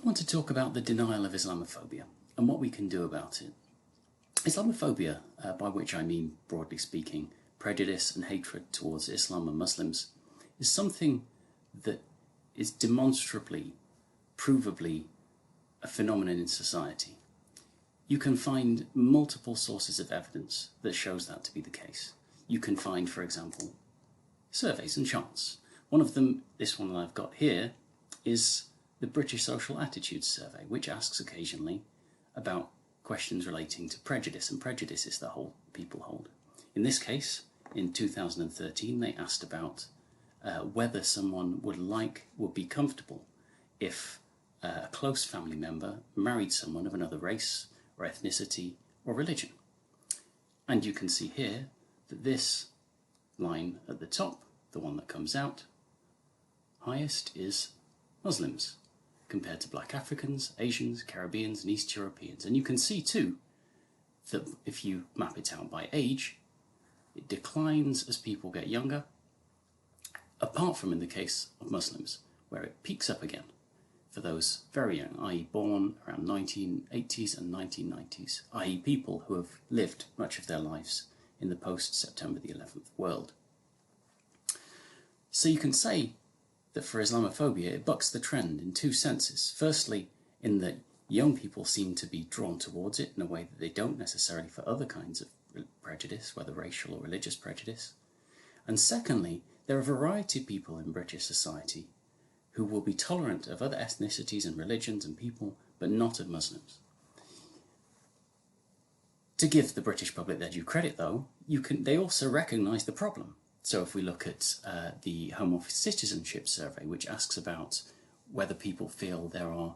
I want to talk about the denial of Islamophobia and what we can do about it. Islamophobia, by which I mean, broadly speaking, prejudice and hatred towards Islam and Muslims, is something that is demonstrably, provably a phenomenon in society. You can find multiple sources of evidence that shows that to be the case. You can find, for example, surveys and charts. One of them, this one that I've got here, is the British Social Attitudes Survey, which asks occasionally about questions relating to prejudice and prejudices that people hold. In this case, in 2013, they asked about whether someone would be comfortable if a close family member married someone of another race or ethnicity or religion. And you can see here that this line at the top, the one that comes out highest, is Muslims compared to Black Africans, Asians, Caribbeans and East Europeans. And you can see too that if you map it out by age, it declines as people get younger, apart from in the case of Muslims, where it peaks up again for those very young, i.e. born around 1980s and 1990s, i.e. people who have lived much of their lives in the post-September the 11th world. So you can say that for Islamophobia it bucks the trend in two senses. Firstly, in that young people seem to be drawn towards it in a way that they don't necessarily for other kinds of prejudice, whether racial or religious prejudice. And secondly, there are a variety of people in British society who will be tolerant of other ethnicities and religions and people, but not of Muslims. To give the British public their due credit, though, they also recognise the problem. So if we look at the Home Office Citizenship Survey, which asks about whether people feel there are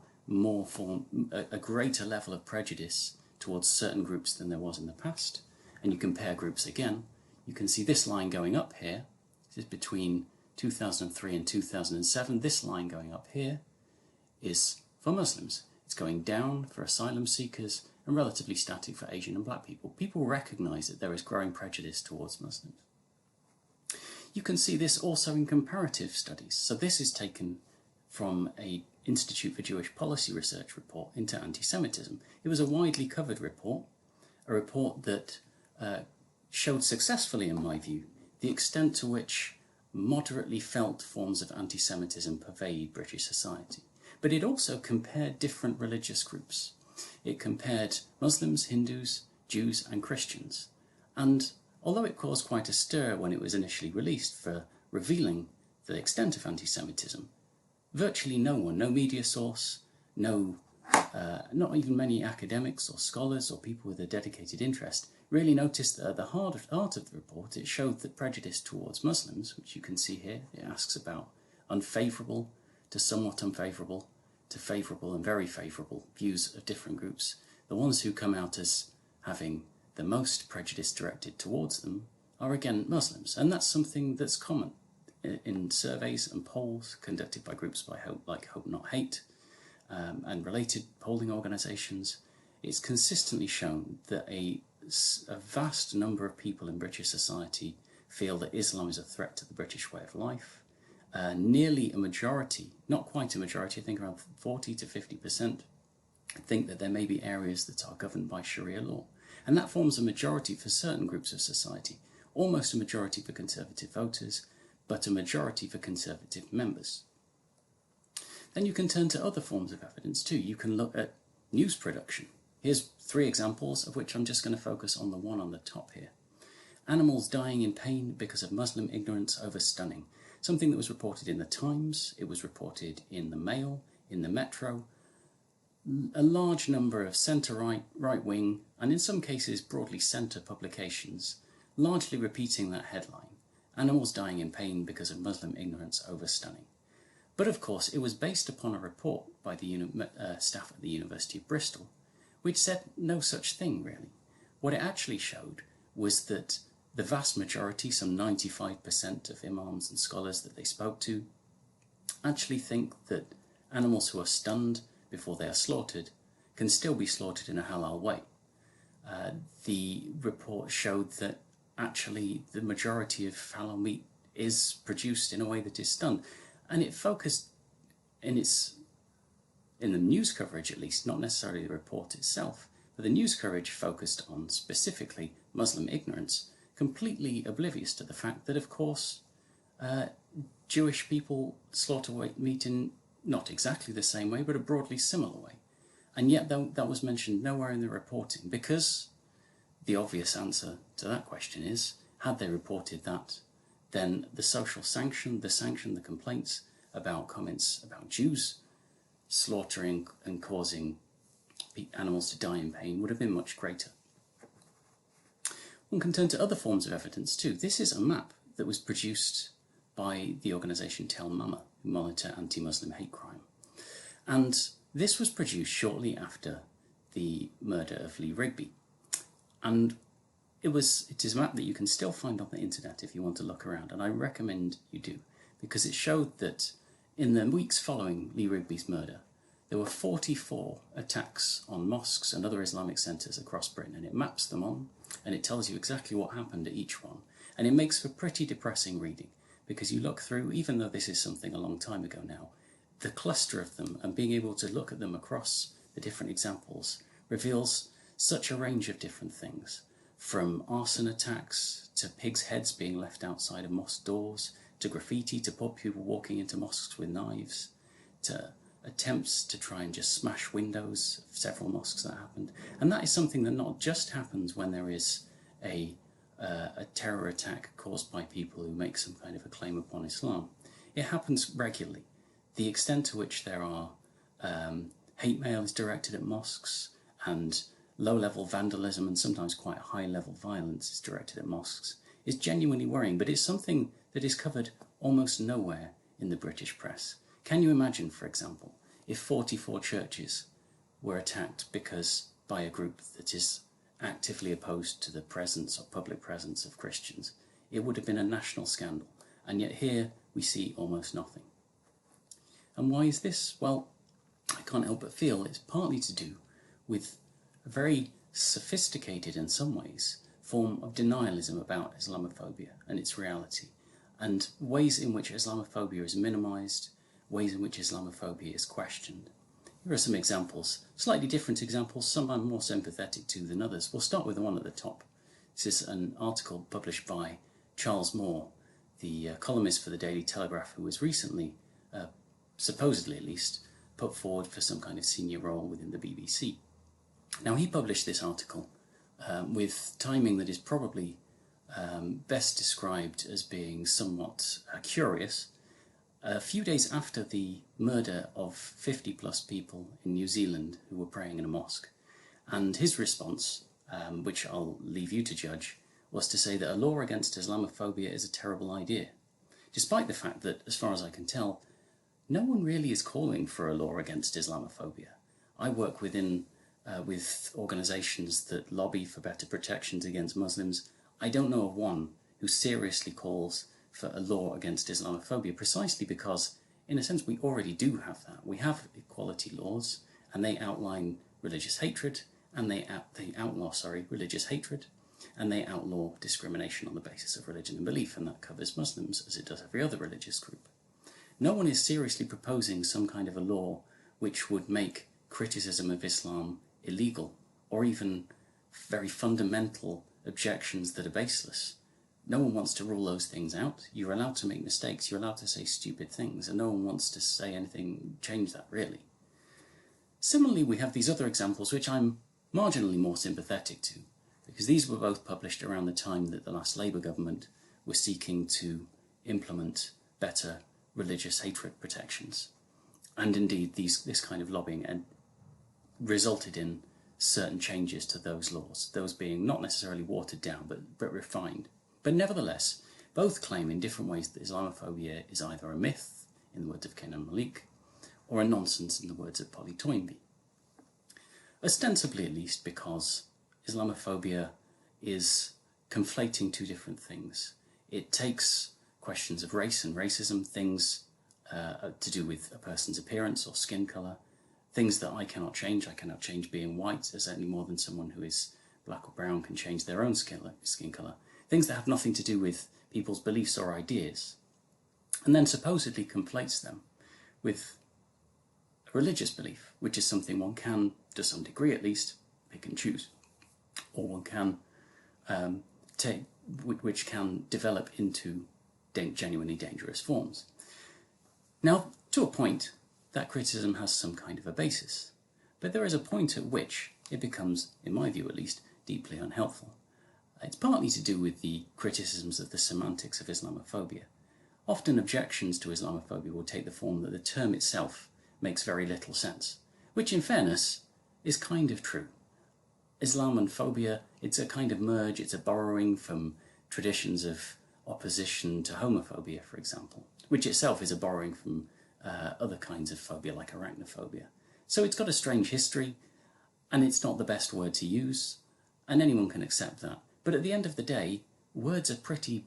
a greater level of prejudice towards certain groups than there was in the past, and you compare groups again, you can see this line going up here. This is between 2003 and 2007. This line going up here is for Muslims. It's going down for asylum seekers and relatively static for Asian and Black people. People recognise that there is growing prejudice towards Muslims. You can see this also in comparative studies. So this is taken from an Institute for Jewish Policy Research report into anti-Semitism. It was a widely covered report, a report that showed successfully, in my view, the extent to which moderately felt forms of anti-Semitism pervade British society. But it also compared different religious groups. It compared Muslims, Hindus, Jews and Christians. And although it caused quite a stir when it was initially released for revealing the extent of anti-Semitism, virtually no one, no media source, not even many academics or scholars or people with a dedicated interest really noticed that at the heart of the report it showed that prejudice towards Muslims, which you can see here, it asks about unfavourable to somewhat unfavourable to favourable and very favourable views of different groups. The ones who come out as having the most prejudice directed towards them are again Muslims, and that's something that's common in surveys and polls conducted by groups like Hope Not Hate and related polling organisations. It's consistently shown that a vast number of people in British society feel that Islam is a threat to the British way of life. Nearly a majority, not quite a majority, I think around 40 to 50%, think that there may be areas that are governed by Sharia law. And that forms a majority for certain groups of society, almost a majority for Conservative voters, but a majority for Conservative members. Then you can turn to other forms of evidence too. You can look at news production. Here's 3 examples, of which I'm just going to focus on the one on the top here. Animals dying in pain because of Muslim ignorance over stunning. Something that was reported in the Times, it was reported in the Mail, in the Metro. A large number of centre-right, right-wing, and in some cases broadly centre publications, largely repeating that headline, animals dying in pain because of Muslim ignorance over stunning. But of course it was based upon a report by the staff at the University of Bristol, which said no such thing really. What it actually showed was that the vast majority, some 95% of imams and scholars that they spoke to, actually think that animals who are stunned before they are slaughtered can still be slaughtered in a halal way. The report showed that actually the majority of halal meat is produced in a way that is stunned, and it focused in its in the news coverage at least, not necessarily the report itself, but the news coverage focused on specifically Muslim ignorance, completely oblivious to the fact that, of course, Jewish people slaughter meat in not exactly the same way, but a broadly similar way. And yet that was mentioned nowhere in the reporting, because the obvious answer to that question is, had they reported that, then the social sanction, the complaints about comments about Jews slaughtering and causing animals to die in pain would have been much greater. One can turn to other forms of evidence too. This is a map that was produced by the organisation Tell Mama, who monitor anti-Muslim hate crime. And this was produced shortly after the murder of Lee Rigby. And it is a map that you can still find on the internet if you want to look around, and I recommend you do, because it showed that in the weeks following Lee Rigby's murder, there were 44 attacks on mosques and other Islamic centres across Britain, and it maps them on, and it tells you exactly what happened at each one. And it makes for pretty depressing reading, because you look through, even though this is something a long time ago now, the cluster of them and being able to look at them across the different examples reveals such a range of different things, from arson attacks to pigs' heads being left outside of mosque doors, to graffiti, to poor people walking into mosques with knives, to attempts to try and just smash windows of several mosques that happened. And that is something that not just happens when there is a terror attack caused by people who make some kind of a claim upon Islam. It happens regularly. The extent to which there are hate mails directed at mosques, and low-level vandalism and sometimes quite high-level violence is directed at mosques is genuinely worrying, but it's something that is covered almost nowhere in the British press. Can you imagine, for example, if 44 churches were attacked by a group that is actively opposed to the presence or public presence of Christians? It would have been a national scandal, and yet here we see almost nothing. And why is this? Well, I can't help but feel it's partly to do with a very sophisticated, in some ways, form of denialism about Islamophobia and its reality, and ways in which Islamophobia is minimised, ways in which Islamophobia is questioned. Here are some examples, slightly different examples, some I'm more sympathetic to than others. We'll start with the one at the top. This is an article published by Charles Moore, the columnist for the Daily Telegraph, who was recently, supposedly at least, put forward for some kind of senior role within the BBC. Now, he published this article with timing that is probably best described as being somewhat curious, a few days after the murder of 50 plus people in New Zealand who were praying in a mosque. And his response, which I'll leave you to judge, was to say that a law against Islamophobia is a terrible idea, despite the fact that, as far as I can tell, no one really is calling for a law against Islamophobia. I work with organisations that lobby for better protections against Muslims. I don't know of one who seriously calls for a law against Islamophobia, precisely because, in a sense, we already do have that. We have equality laws, and they outline religious hatred, and they outlaw religious hatred, and they outlaw discrimination on the basis of religion and belief, and that covers Muslims as it does every other religious group. No one is seriously proposing some kind of a law which would make criticism of Islam illegal, or even very fundamental objections that are baseless. No one wants to rule those things out. You're allowed to make mistakes, you're allowed to say stupid things, and no one wants to say anything, change that really. Similarly, we have these other examples which I'm marginally more sympathetic to, because these were both published around the time that the last Labour government was seeking to implement better religious hatred protections. And indeed, this kind of lobbying resulted in certain changes to those laws, those being not necessarily watered down, but refined. But nevertheless, both claim in different ways that Islamophobia is either a myth, in the words of Kenan Malik, or a nonsense, in the words of Polly Toynbee. Ostensibly, at least, because Islamophobia is conflating two different things. It takes questions of race and racism, things to do with a person's appearance or skin colour, things that I cannot change. I cannot change being white, any more than someone who is black or brown can change their own skin colour. Things that have nothing to do with people's beliefs or ideas, and then supposedly conflates them with religious belief, which is something one can, to some degree at least, pick and choose, or one can which can develop into genuinely dangerous forms. Now, to a point, that criticism has some kind of a basis, but there is a point at which it becomes, in my view at least, deeply unhelpful. It's partly to do with the criticisms of the semantics of Islamophobia. Often objections to Islamophobia will take the form that the term itself makes very little sense, which in fairness is kind of true. Islam and phobia, it's a kind of merge, it's a borrowing from traditions of opposition to homophobia, for example, which itself is a borrowing from other kinds of phobia like arachnophobia. So it's got a strange history, and it's not the best word to use, and anyone can accept that. But at the end of the day, words are pretty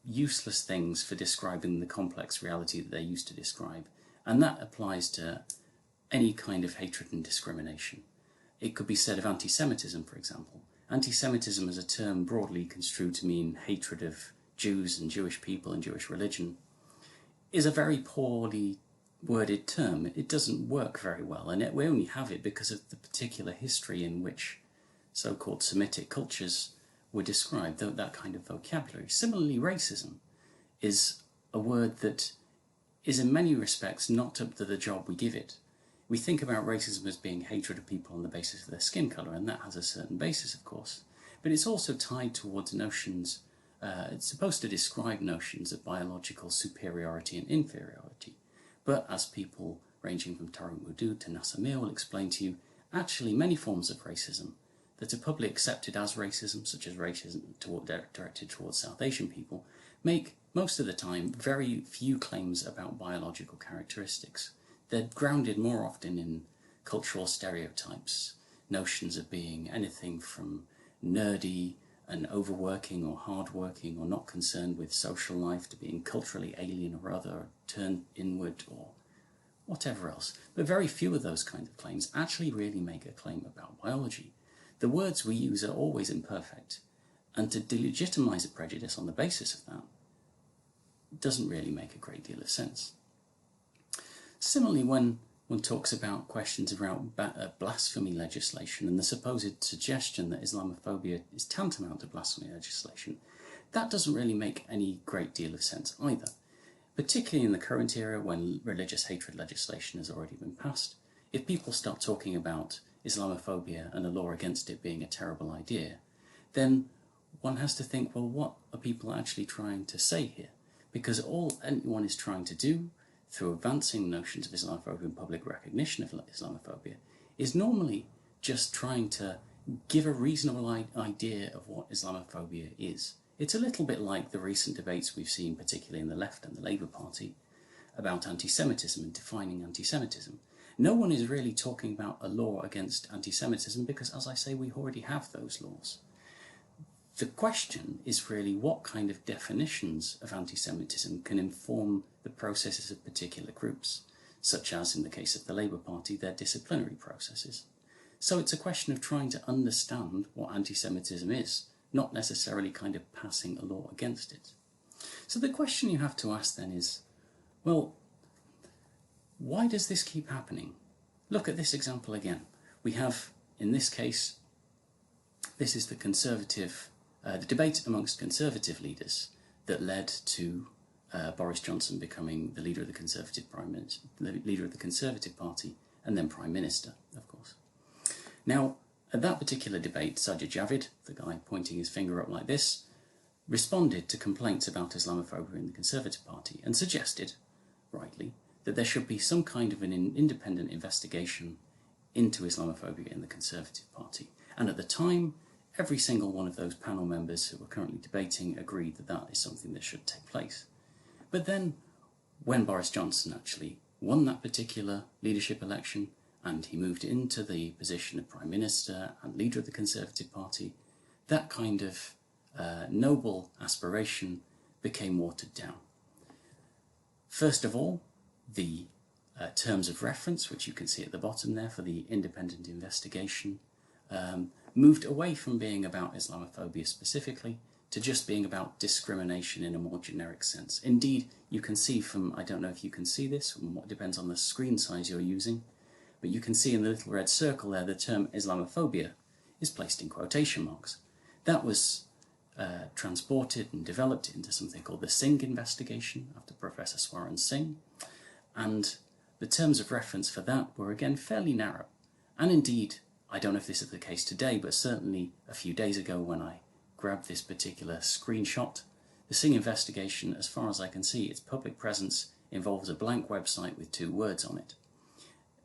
useless things for describing the complex reality that they're used to describe, and that applies to any kind of hatred and discrimination. It could be said of anti-Semitism, for example. Anti-Semitism as a term broadly construed to mean hatred of Jews and Jewish people and Jewish religion is a very poorly worded term. It doesn't work very well, and we only have it because of the particular history in which so-called Semitic cultures were described, that kind of vocabulary. Similarly, racism is a word that is in many respects not up to the job we give it. We think about racism as being hatred of people on the basis of their skin colour, and that has a certain basis, of course. But it's also tied towards notions, it's supposed to describe notions of biological superiority and inferiority. But as people ranging from Tariq Moudud to Nassamir will explain to you, actually many forms of racism that are publicly accepted as racism, such as racism directed towards South Asian people, make most of the time very few claims about biological characteristics. They're grounded more often in cultural stereotypes, notions of being anything from nerdy and overworking or hardworking or not concerned with social life to being culturally alien or other, turned inward or whatever else. But very few of those kinds of claims actually really make a claim about biology. The words we use are always imperfect, and to delegitimize a prejudice on the basis of that doesn't really make a great deal of sense. Similarly, when one talks about questions around blasphemy legislation and the supposed suggestion that Islamophobia is tantamount to blasphemy legislation, that doesn't really make any great deal of sense either, particularly in the current era when religious hatred legislation has already been passed. If people start talking about Islamophobia and a law against it being a terrible idea, then one has to think, well, what are people actually trying to say here? Because all anyone is trying to do through advancing notions of Islamophobia and public recognition of Islamophobia is normally just trying to give a reasonable idea of what Islamophobia is. It's a little bit like the recent debates we've seen, particularly in the left and the Labour Party, about anti-Semitism and defining anti-Semitism. No one is really talking about a law against anti-Semitism because, as I say, we already have those laws. The question is really what kind of definitions of anti-Semitism can inform the processes of particular groups, such as, in the case of the Labour Party, their disciplinary processes. So it's a question of trying to understand what anti-Semitism is, not necessarily kind of passing a law against it. So the question you have to ask then is, well, why does this keep happening? Look at this example again. We have, in this case, this is the debate amongst Conservative leaders that led to Boris Johnson becoming the leader of the Conservative Party, and then Prime Minister, of course. Now, at that particular debate, Sajid Javid, the guy pointing his finger up like this, responded to complaints about Islamophobia in the Conservative Party and suggested, rightly, that there should be some kind of an independent investigation into Islamophobia in the Conservative Party. And at the time, every single one of those panel members who were currently debating agreed that that is something that should take place. But then, when Boris Johnson actually won that particular leadership election, and he moved into the position of Prime Minister and leader of the Conservative Party, that kind of noble aspiration became watered down. First of all, the terms of reference, which you can see at the bottom there for the independent investigation, moved away from being about Islamophobia specifically to just being about discrimination in a more generic sense. Indeed, you can see from, I don't know if you can see this, it depends on the screen size you're using, but you can see in the little red circle there the term Islamophobia is placed in quotation marks. That was transported and developed into something called the Singh investigation after Professor Swaran Singh, and the terms of reference for that were again fairly narrow. And indeed, I don't know if this is the case today, but certainly a few days ago when I grabbed this particular screenshot, the Singh investigation, as far as I can see, its public presence involves a blank website with 2 words on it.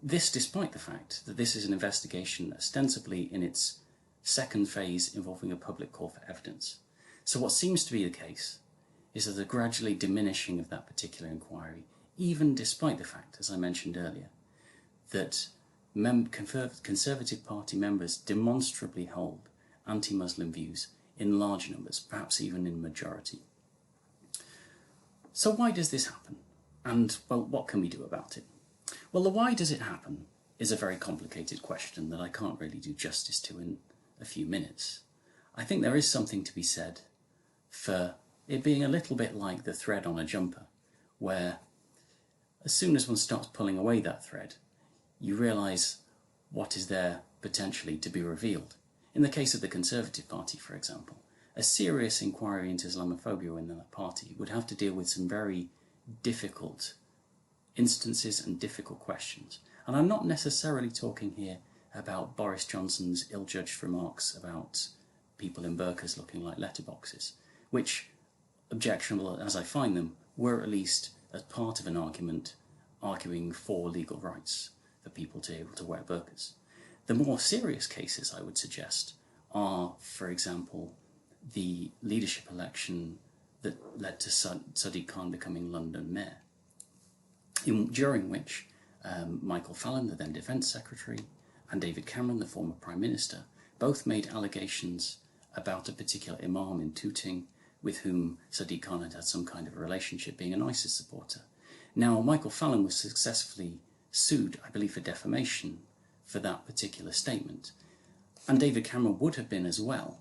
This despite the fact that this is an investigation ostensibly in its second phase involving a public call for evidence. So what seems to be the case is that the gradually diminishing of that particular inquiry, even despite the fact, as I mentioned earlier, that Conservative Party members demonstrably hold anti-Muslim views in large numbers, perhaps even in majority. So why does this happen? And, well, what can we do about it? Well, the why does it happen is a very complicated question that I can't really do justice to in a few minutes. I think there is something to be said for it being a little bit like the thread on a jumper, where as soon as one starts pulling away that thread, you realise what is there potentially to be revealed. In the case of the Conservative Party, for example, a serious inquiry into Islamophobia within that party would have to deal with some very difficult instances and difficult questions. And I'm not necessarily talking here about Boris Johnson's ill-judged remarks about people in burqas looking like letterboxes, which, objectionable as I find them, were at least as part of an argument arguing for legal rights for people to be able to wear burqas. The more serious cases, I would suggest, are, for example, the leadership election that led to Sadiq Khan becoming London mayor, during which Michael Fallon, the then Defence Secretary, and David Cameron, the former Prime Minister, both made allegations about a particular imam in Tooting with whom Sadiq Khan had had some kind of a relationship, being an ISIS supporter. Now, Michael Fallon was successfully sued, I believe, for defamation for that particular statement, and David Cameron would have been as well,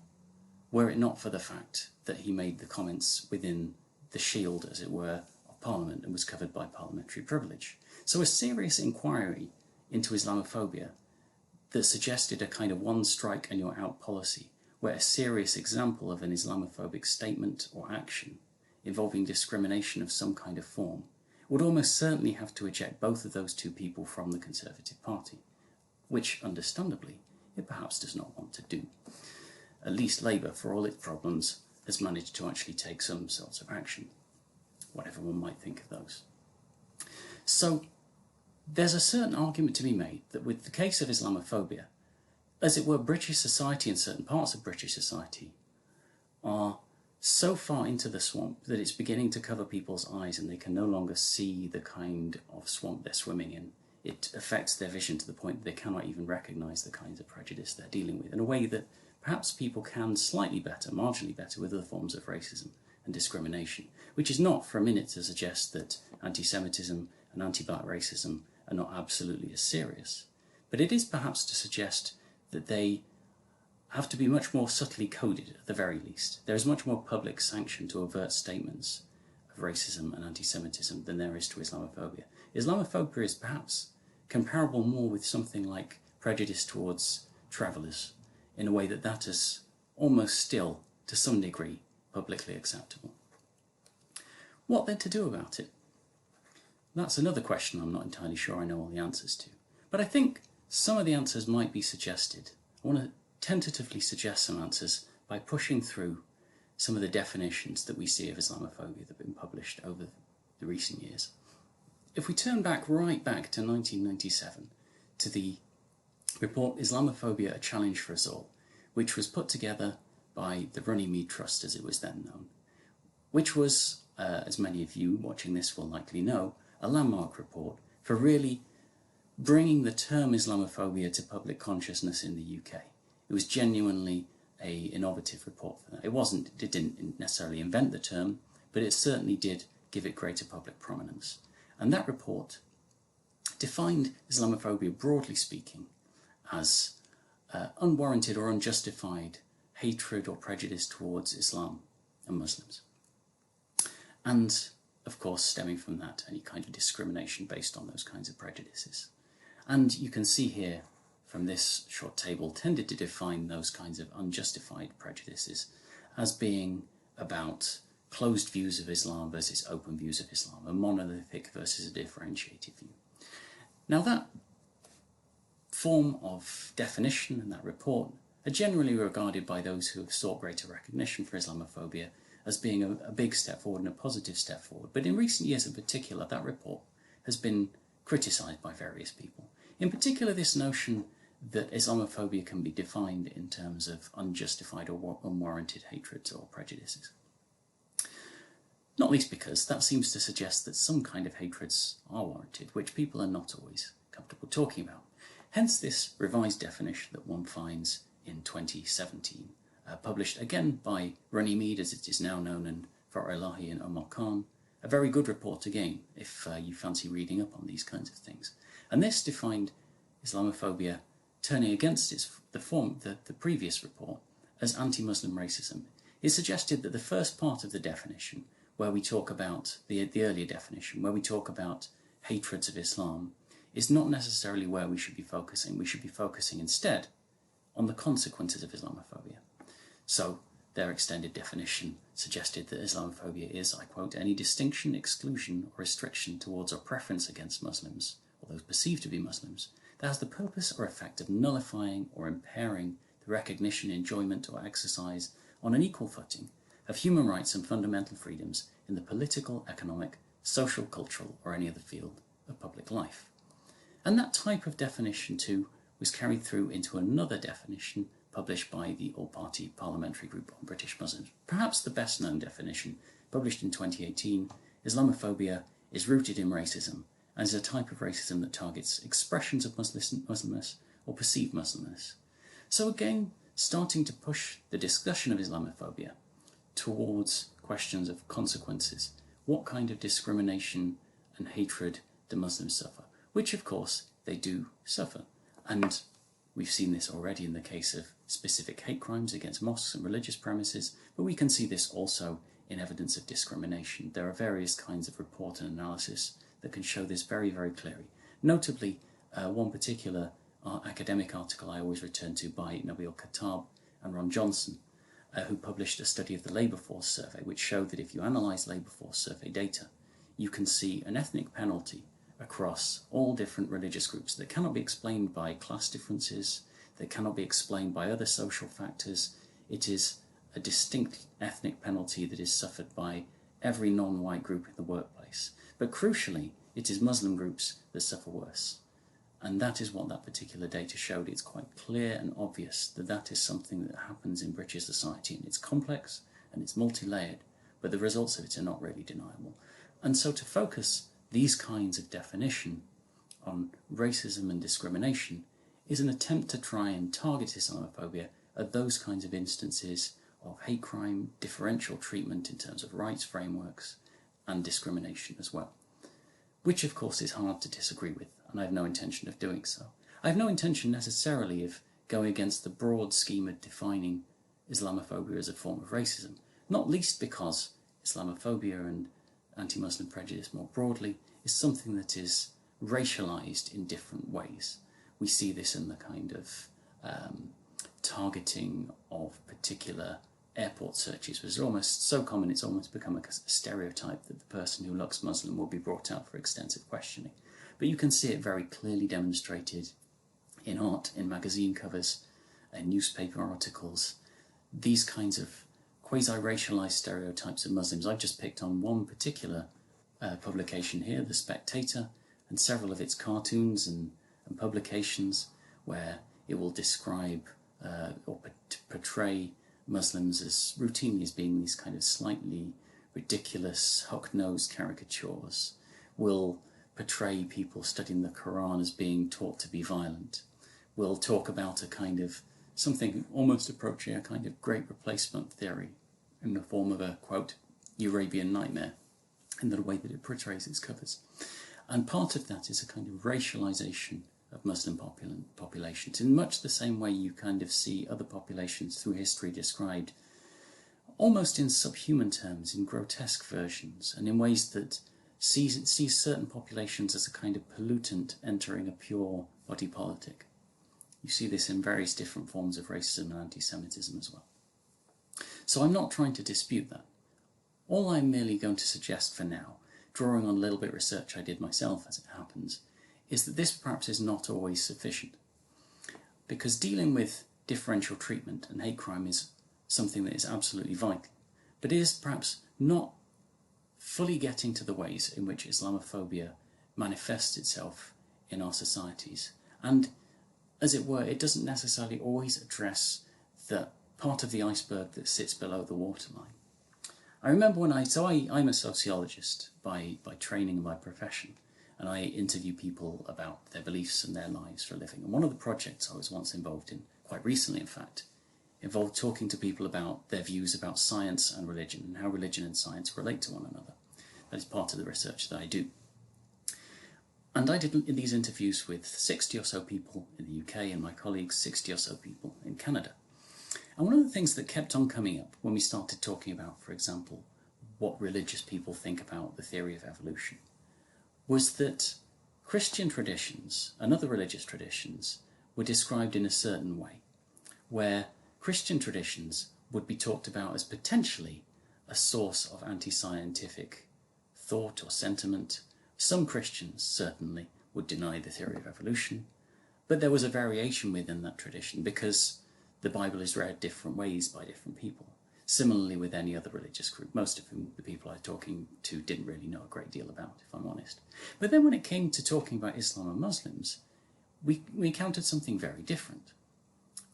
were it not for the fact that he made the comments within the shield, as it were, of Parliament and was covered by parliamentary privilege. So a serious inquiry into Islamophobia that suggested a kind of one strike and you're out policy, where a serious example of an Islamophobic statement or action involving discrimination of some kind of form would almost certainly have to eject both of those 2 people from the Conservative Party, which, understandably, it perhaps does not want to do. At least Labour, for all its problems, has managed to actually take some sorts of action, whatever one might think of those. So there's a certain argument to be made that with the case of Islamophobia, as it were, British society and certain parts of British society are so far into the swamp that it's beginning to cover people's eyes and they can no longer see the kind of swamp they're swimming in. It affects their vision to the point that they cannot even recognise the kinds of prejudice they're dealing with in a way that perhaps people can slightly better, marginally better, with other forms of racism and discrimination, which is not for a minute to suggest that anti-Semitism and anti-black racism are not absolutely as serious, but it is perhaps to suggest that they have to be much more subtly coded at the very least. There is much more public sanction to avert statements of racism and anti-Semitism than there is to Islamophobia. Islamophobia is perhaps comparable more with something like prejudice towards travellers, in a way that that is almost still, to some degree, publicly acceptable. What then to do about it? That's another question I'm not entirely sure I know all the answers to. But I think some of the answers might be suggested. I want to tentatively suggest some answers by pushing through some of the definitions that we see of Islamophobia that have been published over the recent years. If we turn right back to 1997, to the report Islamophobia, A Challenge for Us All, which was put together by the Runnymede Trust, as it was then known, which was, as many of you watching this will likely know, a landmark report for really bringing the term Islamophobia to public consciousness in the UK. It was genuinely an innovative report for that. It didn't necessarily invent the term, but it certainly did give it greater public prominence. And that report defined Islamophobia, broadly speaking, as unwarranted or unjustified hatred or prejudice towards Islam and Muslims. And, of course, stemming from that, any kind of discrimination based on those kinds of prejudices. And you can see here from this short table tended to define those kinds of unjustified prejudices as being about closed views of Islam versus open views of Islam, a monolithic versus a differentiated view. Now that form of definition and that report are generally regarded by those who have sought greater recognition for Islamophobia as being a big step forward and a positive step forward. But in recent years in particular, that report has been criticised by various people. In particular, this notion that Islamophobia can be defined in terms of unjustified or unwarranted hatreds or prejudices. Not least because that seems to suggest that some kind of hatreds are warranted, which people are not always comfortable talking about. Hence this revised definition that one finds in 2017, published again by Runnymede, as it is now known, and Farah and Omar Khan. A very good report again, if you fancy reading up on these kinds of things. And this defined Islamophobia, turning against the previous report, as anti-Muslim racism. It suggested that the first part of the definition, where we talk about the earlier definition, where we talk about hatreds of Islam, is not necessarily where we should be focusing. We should be focusing instead on the consequences of Islamophobia. So their extended definition suggested that Islamophobia is, I quote, any distinction, exclusion, or restriction towards or preference against Muslims, or those perceived to be Muslims, that has the purpose or effect of nullifying or impairing the recognition, enjoyment, or exercise on an equal footing of human rights and fundamental freedoms in the political, economic, social, cultural, or any other field of public life. And that type of definition, too, was carried through into another definition published by the All-Party Parliamentary Group on British Muslims. Perhaps the best-known definition, published in 2018, Islamophobia is rooted in racism and is a type of racism that targets expressions of Muslimness or perceived Muslimness. So again, starting to push the discussion of Islamophobia towards questions of consequences. What kind of discrimination and hatred do Muslims suffer? Which, of course, they do suffer. And we've seen this already in the case of specific hate crimes against mosques and religious premises, but we can see this also in evidence of discrimination. There are various kinds of report and analysis that can show this very, very clearly. Notably, one particular academic article I always return to by Nabil Khattab and Ron Johnson, who published a study of the labour force survey, which showed that if you analyse labour force survey data, you can see an ethnic penalty across all different religious groups that cannot be explained by class differences, that cannot be explained by other social factors. It is a distinct ethnic penalty that is suffered by every non-white group in the workplace. But crucially, it is Muslim groups that suffer worse. And that is what that particular data showed. It's quite clear and obvious that that is something that happens in British society, and it's complex and it's multi-layered, but the results of it are not really deniable. And so to focus these kinds of definition on racism and discrimination is an attempt to try and target Islamophobia at those kinds of instances of hate crime, differential treatment in terms of rights frameworks, and discrimination as well. Which of course is hard to disagree with, and I have no intention of doing so. I have no intention necessarily of going against the broad scheme of defining Islamophobia as a form of racism, not least because Islamophobia and anti-Muslim prejudice more broadly is something that is racialized in different ways. We see this in the kind of targeting of particular airport searches, which is almost so common it's almost become a stereotype that the person who looks Muslim will be brought out for extensive questioning. But you can see it very clearly demonstrated in art, in magazine covers, in newspaper articles, these kinds of quasi-racialized stereotypes of Muslims. I've just picked on one particular publication here, The Spectator, and several of its cartoons and publications where it will describe or portray Muslims as routinely as being these kind of slightly ridiculous, hook-nosed caricatures, will portray people studying the Quran as being taught to be violent, will talk about a kind of something almost approaching a kind of great replacement theory in the form of a, quote, Arabian nightmare, in the way that it portrays its covers. And part of that is a kind of racialization of Muslim populations, in much the same way you kind of see other populations through history described almost in subhuman terms, in grotesque versions, and in ways that sees certain populations as a kind of pollutant entering a pure body politic. You see this in various different forms of racism and anti-Semitism as well. So I'm not trying to dispute that. All I'm merely going to suggest for now, drawing on a little bit of research I did myself as it happens, is that this perhaps is not always sufficient. Because dealing with differential treatment and hate crime is something that is absolutely vital, but it is perhaps not fully getting to the ways in which Islamophobia manifests itself in our societies. And, as it were, it doesn't necessarily always address the part of the iceberg that sits below the waterline. I remember when I'm a sociologist by training and by profession, and I interview people about their beliefs and their lives for a living. And one of the projects I was once involved in, quite recently in fact, involved talking to people about their views about science and religion, and how religion and science relate to one another. That is part of the research that I do. And I did in these interviews with 60 or so people in the UK, and my colleagues 60 or so people in Canada. And one of the things that kept on coming up when we started talking about, for example, what religious people think about the theory of evolution, was that Christian traditions and other religious traditions were described in a certain way, where Christian traditions would be talked about as potentially a source of anti-scientific thought or sentiment. Some Christians certainly would deny the theory of evolution, but there was a variation within that tradition because the Bible is read different ways by different people. Similarly with any other religious group, most of whom the people I was talking to didn't really know a great deal about, if I'm honest. But then when it came to talking about Islam and Muslims, we encountered something very different.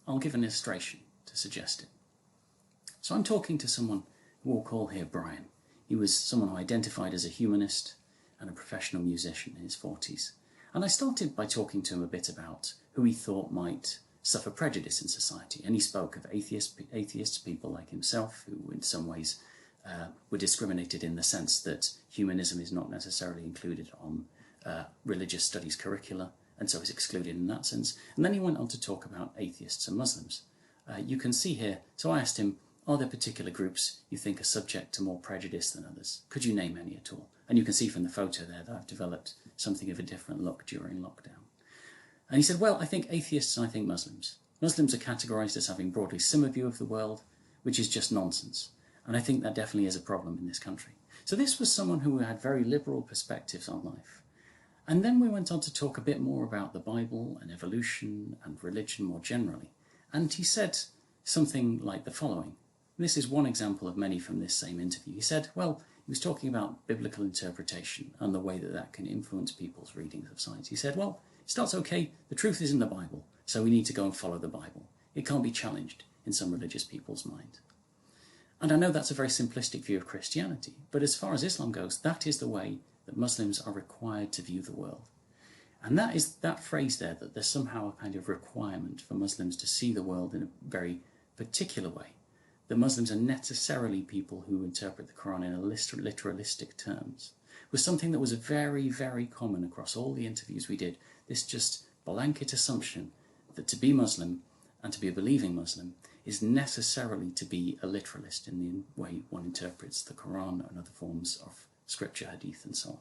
I'll give an illustration to suggest it. So I'm talking to someone who we'll call here Brian. He was someone who identified as a humanist and a professional musician in his 40s. And I started by talking to him a bit about who he thought might suffer prejudice in society. And he spoke of atheists, people like himself, who in some ways were discriminated in the sense that humanism is not necessarily included on religious studies curricula, and so is excluded in that sense. And then he went on to talk about atheists and Muslims. You can see here, so I asked him, are there particular groups you think are subject to more prejudice than others? Could you name any at all? And you can see from the photo there that I've developed something of a different look during lockdown. And he said, well, I think atheists and I think Muslims. Muslims are categorised as having broadly similar view of the world, which is just nonsense. And I think that definitely is a problem in this country. So this was someone who had very liberal perspectives on life. And then we went on to talk a bit more about the Bible and evolution and religion more generally. And he said something like the following. This is one example of many from this same interview. He said, well, he was talking about biblical interpretation and the way that that can influence people's readings of science. He said, well, it starts okay, the truth is in the Bible, so we need to go and follow the Bible. It can't be challenged in some religious people's mind. And I know that's a very simplistic view of Christianity, but as far as Islam goes, that is the way that Muslims are required to view the world. And that is that phrase there, that there's somehow a kind of requirement for Muslims to see the world in a very particular way. That Muslims are necessarily people who interpret the Quran in a literalistic terms, was something that was very, very common across all the interviews we did. This just blanket assumption that to be Muslim and to be a believing Muslim is necessarily to be a literalist in the way one interprets the Quran and other forms of scripture, hadith and so on.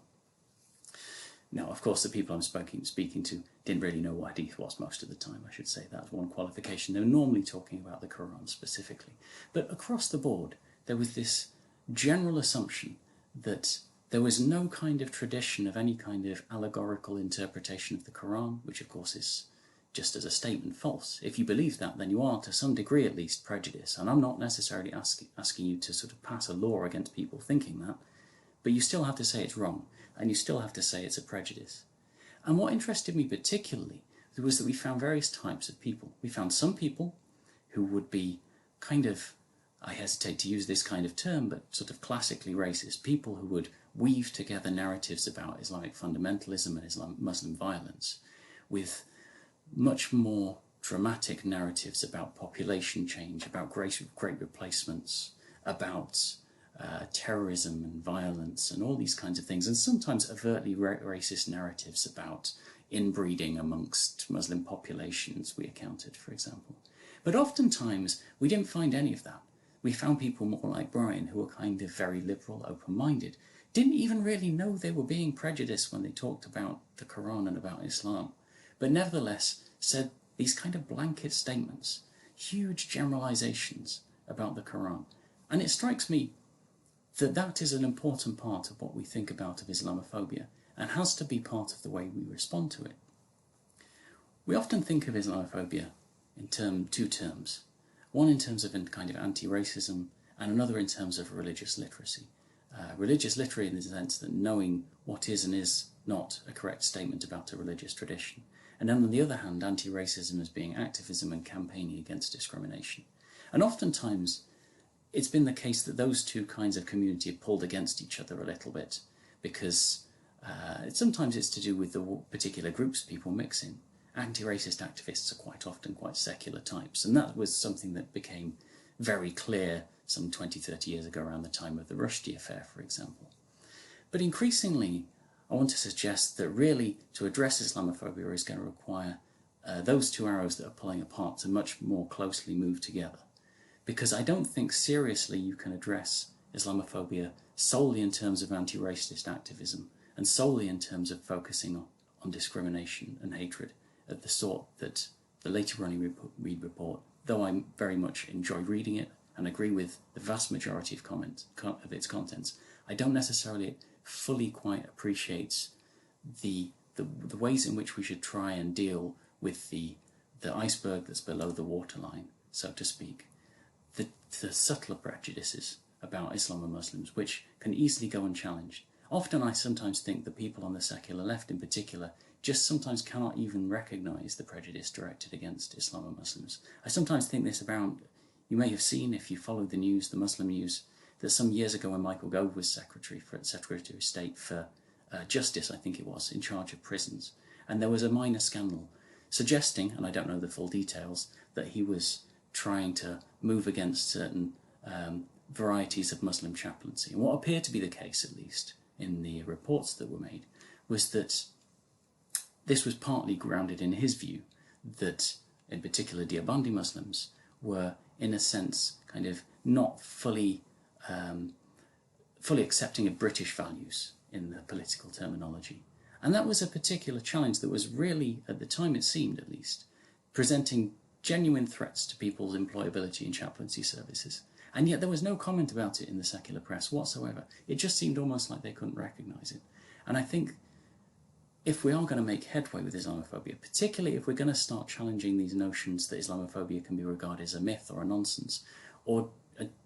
Now, of course, the people I'm speaking to didn't really know what hadith was most of the time, I should say. That's one qualification. They were normally talking about the Quran specifically. But across the board, there was this general assumption that there was no kind of tradition of any kind of allegorical interpretation of the Quran, which of course is just as a statement false. If you believe that, then you are, to some degree at least, prejudiced. And I'm not necessarily asking you to sort of pass a law against people thinking that, but you still have to say it's wrong, and you still have to say it's a prejudice. And what interested me particularly was that we found various types of people. We found some people who would be kind of, I hesitate to use this kind of term, but sort of classically racist, people who would weave together narratives about Islamic fundamentalism and Muslim violence with much more dramatic narratives about population change, about great replacements, about terrorism and violence and all these kinds of things, and sometimes overtly racist narratives about inbreeding amongst Muslim populations we encountered, for example. But oftentimes we didn't find any of that. We found people more like Brian who were kind of very liberal, open-minded, didn't even really know they were being prejudiced when they talked about the Quran and about Islam, but nevertheless said these kind of blanket statements, huge generalizations about the Quran. And it strikes me that that is an important part of what we think about of Islamophobia, and has to be part of the way we respond to it. We often think of Islamophobia in two terms. One in terms of kind of anti-racism, and another in terms of religious literacy. Religious literacy in the sense that knowing what is and is not a correct statement about a religious tradition. And then on the other hand, anti-racism as being activism and campaigning against discrimination. And oftentimes, it's been the case that those two kinds of community have pulled against each other a little bit, because sometimes it's to do with the particular groups people mix in. Anti-racist activists are quite often quite secular types, and that was something that became very clear some 20, 30 years ago around the time of the Rushdie affair, for example. But increasingly, I want to suggest that really to address Islamophobia is going to require those two arrows that are pulling apart to much more closely move together. Because I don't think seriously you can address Islamophobia solely in terms of anti-racist activism and solely in terms of focusing on discrimination and hatred of the sort that the later running Reed report, though I very much enjoy reading it and agree with the vast majority of its contents, I don't necessarily fully quite appreciate the ways in which we should try and deal with the iceberg that's below the waterline, so to speak. The subtler prejudices about Islam and Muslims, which can easily go unchallenged. Often I sometimes think the people on the secular left in particular just sometimes cannot even recognise the prejudice directed against Islam and Muslims. I sometimes think this about, you may have seen if you followed the news, the Muslim news, that some years ago when Michael Gove was Secretary of State for Justice, I think it was, in charge of prisons, and there was a minor scandal suggesting, and I don't know the full details, that he was trying to move against certain varieties of Muslim chaplaincy. And what appeared to be the case, at least, in the reports that were made, was that this was partly grounded in his view that, in particular, Deobandi Muslims were, in a sense, kind of not fully accepting of British values in the political terminology. And that was a particular challenge that was really, at the time it seemed at least, presenting genuine threats to people's employability in chaplaincy services. And yet there was no comment about it in the secular press whatsoever. It just seemed almost like they couldn't recognise it. And I think if we are going to make headway with Islamophobia, particularly if we're going to start challenging these notions that Islamophobia can be regarded as a myth or a nonsense, or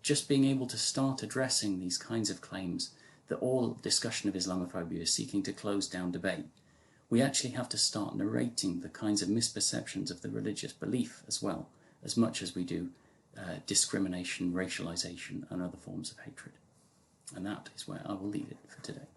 just being able to start addressing these kinds of claims that all discussion of Islamophobia is seeking to close down debate, we actually have to start narrating the kinds of misperceptions of the religious belief as well, as much as we do discrimination, racialization, and other forms of hatred. And that is where I will leave it for today.